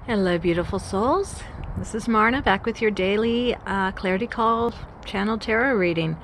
Hello, beautiful souls. This is Marna back with your daily Clarity Call channel tarot reading.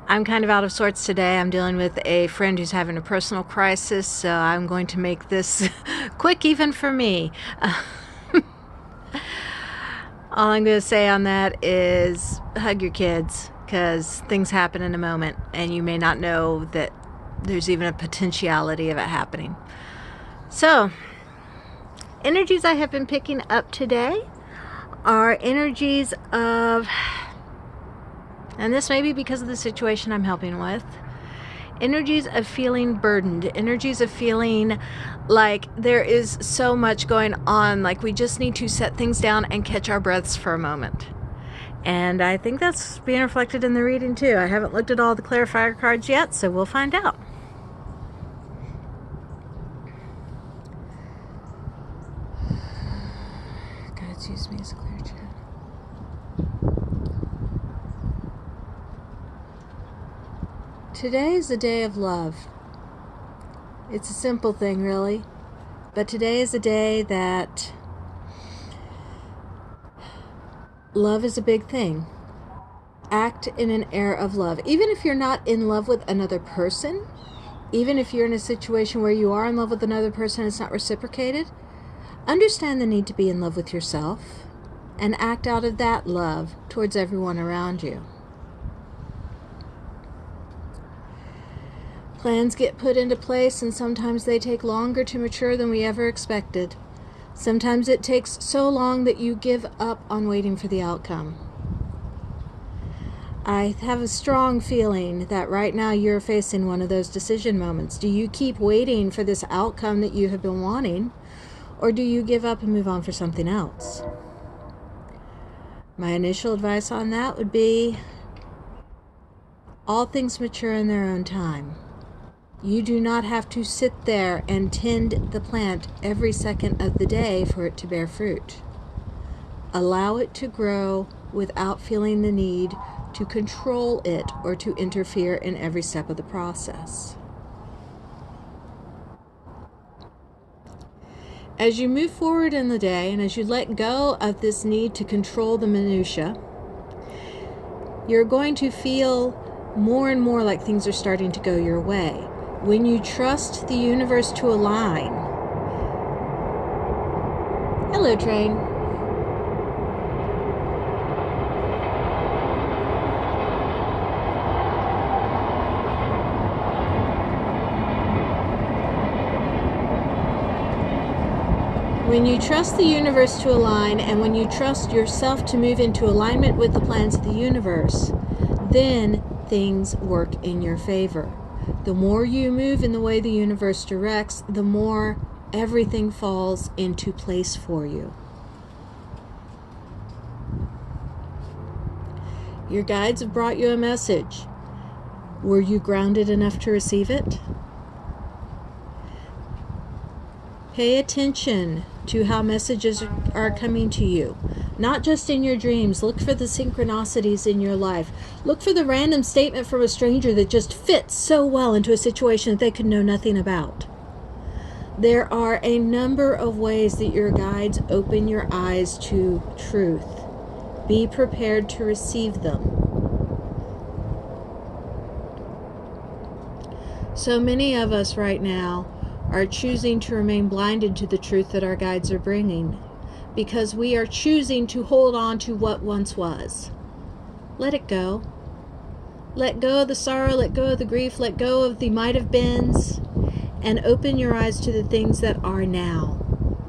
I'm kind of out of sorts today. I'm dealing with a friend who's having a personal crisis, so I'm going to make this quick even for me. All I'm going to say on that is hug your kids, because things happen in a moment and you may not know that there's even a potentiality of it happening. So, energies I have been picking up today are energies of, and this may be because of the situation I'm helping with, energies of feeling burdened, energies of feeling like there is so much going on, like we just need to set things down and catch our breaths for a moment. And I think that's being reflected in the reading too. I haven't looked at all the clarifier cards yet, so we'll find out. God, use me as a clear channel. Today is a day of love. It's a simple thing, really. But today is a day that love is a big thing. Act in an air of love. Even if you're not in love with another person, even if you're in a situation where you are in love with another person and it's not reciprocated, understand the need to be in love with yourself and act out of that love towards everyone around you. Plans get put into place, and sometimes they take longer to mature than we ever expected. Sometimes it takes so long that you give up on waiting for the outcome. I have a strong feeling that right now you're facing one of those decision moments. Do you keep waiting for this outcome that you have been wanting, or do you give up and move on for something else? My initial advice on that would be, all things mature in their own time. You do not have to sit there and tend the plant every second of the day for it to bear fruit. Allow it to grow without feeling the need to control it or to interfere in every step of the process. As you move forward in the day and as you let go of this need to control the minutia, you're going to feel more and more like things are starting to go your way. When you trust the universe to align. Hello, train. When you trust the universe to align, and when you trust yourself to move into alignment with the plans of the universe, then things work in your favor. The more you move in the way the universe directs, the more everything falls into place for you. Your guides have brought you a message. Were you grounded enough to receive it? Pay attention to how messages are coming to you. Not just in your dreams. Look for the synchronicities in your life. Look for the random statement from a stranger that just fits so well into a situation that they could know nothing about. There are a number of ways that your guides open your eyes to truth. Be prepared to receive them. So many of us right now are choosing to remain blinded to the truth that our guides are bringing, because we are choosing to hold on to what once was. Let it go. Let go of the sorrow, let go of the grief, let go of the might have beens, and open your eyes to the things that are now.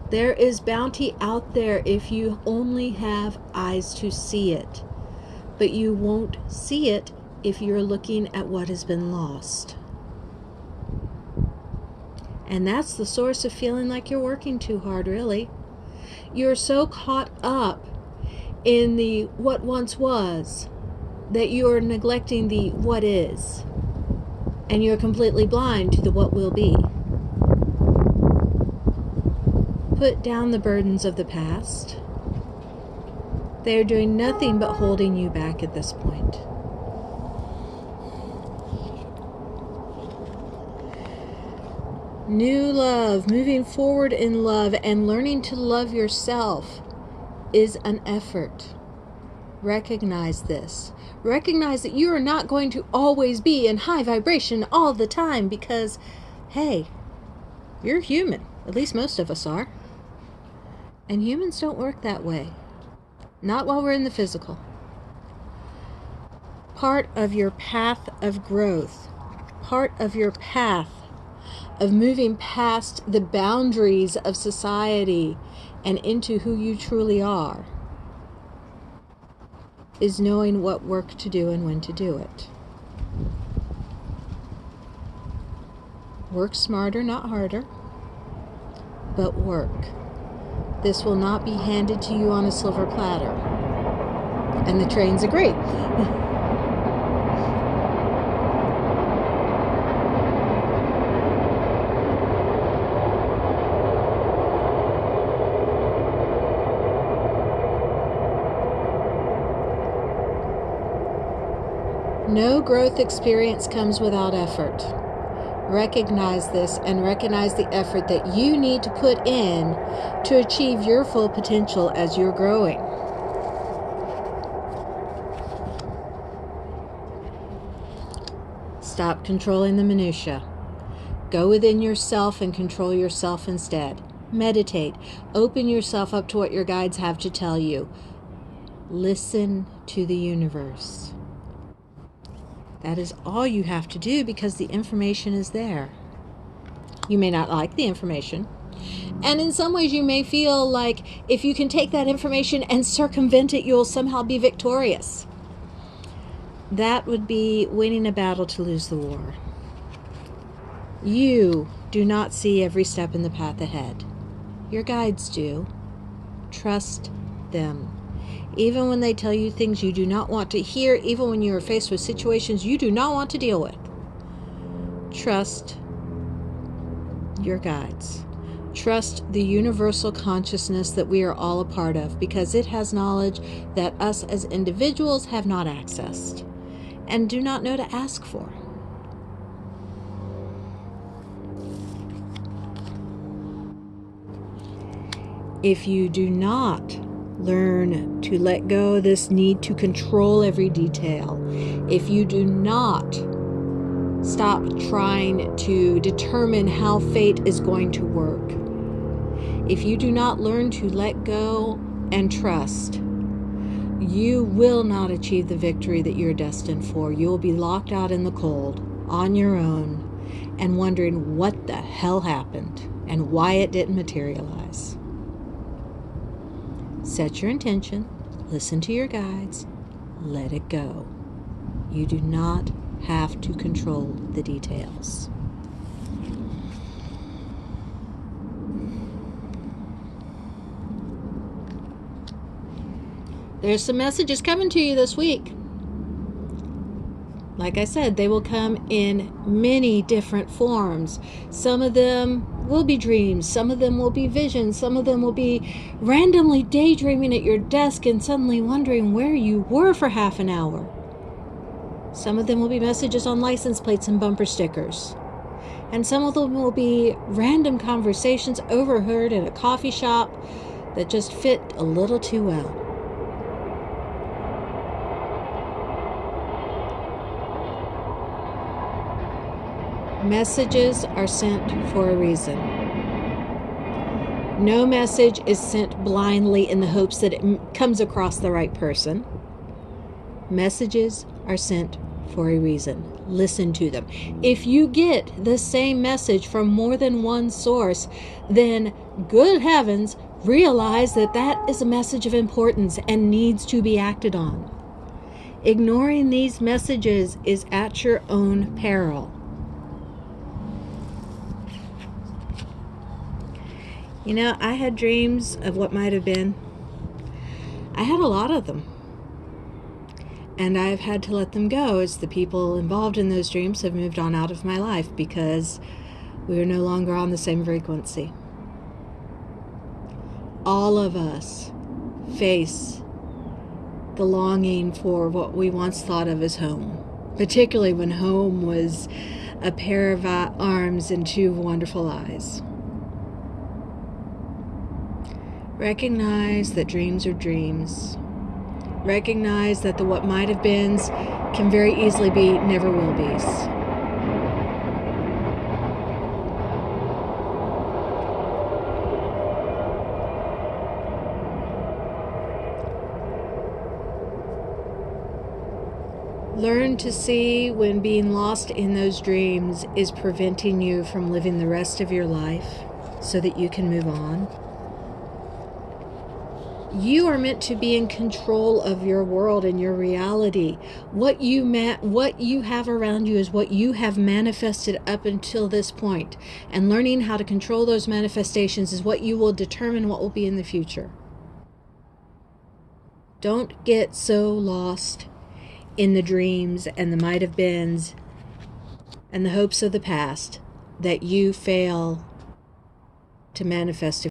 There is bounty out there if you only have eyes to see it, but you won't see it if you're looking at what has been lost. And that's the source of feeling like you're working too hard, really. You're so caught up in the what once was that you're neglecting the what is. And you're completely blind to the what will be. Put down the burdens of the past. They are doing nothing but holding you back at this point. New love, moving forward in love and learning to love yourself is an effort. Recognize this. Recognize that you are not going to always be in high vibration all the time because, hey, you're human. At least most of us are. And humans don't work that way. Not while we're in the physical. Part of your path of growth, part of your path of moving past the boundaries of society and into who you truly are, is knowing what work to do and when to do it. Work smarter, not harder, but work. This will not be handed to you on a silver platter. And the trains agree. No growth experience comes without effort. Recognize this and recognize the effort that you need to put in to achieve your full potential as you're growing. Stop controlling the minutia. Go within yourself and control yourself instead. Meditate. Open yourself up to what your guides have to tell you. Listen to the universe. That is all you have to do because the information is there. You may not like the information. And in some ways you may feel like if you can take that information and circumvent it, you'll somehow be victorious. That would be winning a battle to lose the war. You do not see every step in the path ahead. Your guides do. Trust them. Even when they tell you things you do not want to hear, even when you are faced with situations you do not want to deal with. Trust your guides. Trust the universal consciousness that we are all a part of, because it has knowledge that us as individuals have not accessed and do not know to ask for. If you do not learn to let go of this need to control every detail, if you do not stop trying to determine how fate is going to work, if you do not learn to let go and trust, you will not achieve the victory that you're destined for. You will be locked out in the cold on your own and wondering what the hell happened and why it didn't materialize. Set your intention, listen to your guides, let it go. You do not have to control the details. There's some messages coming to you this week. Like I said, they will come in many different forms. Some of them will be dreams, some of them will be visions, some of them will be randomly daydreaming at your desk and suddenly wondering where you were for half an hour. Some of them will be messages on license plates and bumper stickers. And some of them will be random conversations overheard at a coffee shop that just fit a little too well. Messages are sent for a reason. No message is sent blindly in the hopes that it comes across the right person. Messages are sent for a reason. Listen to them. If you get the same message from more than one source, then good heavens, realize that that is a message of importance and needs to be acted on. Ignoring these messages is at your own peril. You know, I had dreams of what might have been. I had a lot of them. And I've had to let them go as the people involved in those dreams have moved on out of my life because we are no longer on the same frequency. All of us face the longing for what we once thought of as home, particularly when home was a pair of arms and two wonderful eyes. Recognize that dreams are dreams. Recognize that the what might have beens can very easily be never will be's. Learn to see when being lost in those dreams is preventing you from living the rest of your life so that you can move on. You are meant to be in control of your world and your reality. What you have around you is what you have manifested up until this point. And learning how to control those manifestations is what you will determine what will be in the future. Don't get so lost in the dreams and the might have beens and the hopes of the past that you fail to manifest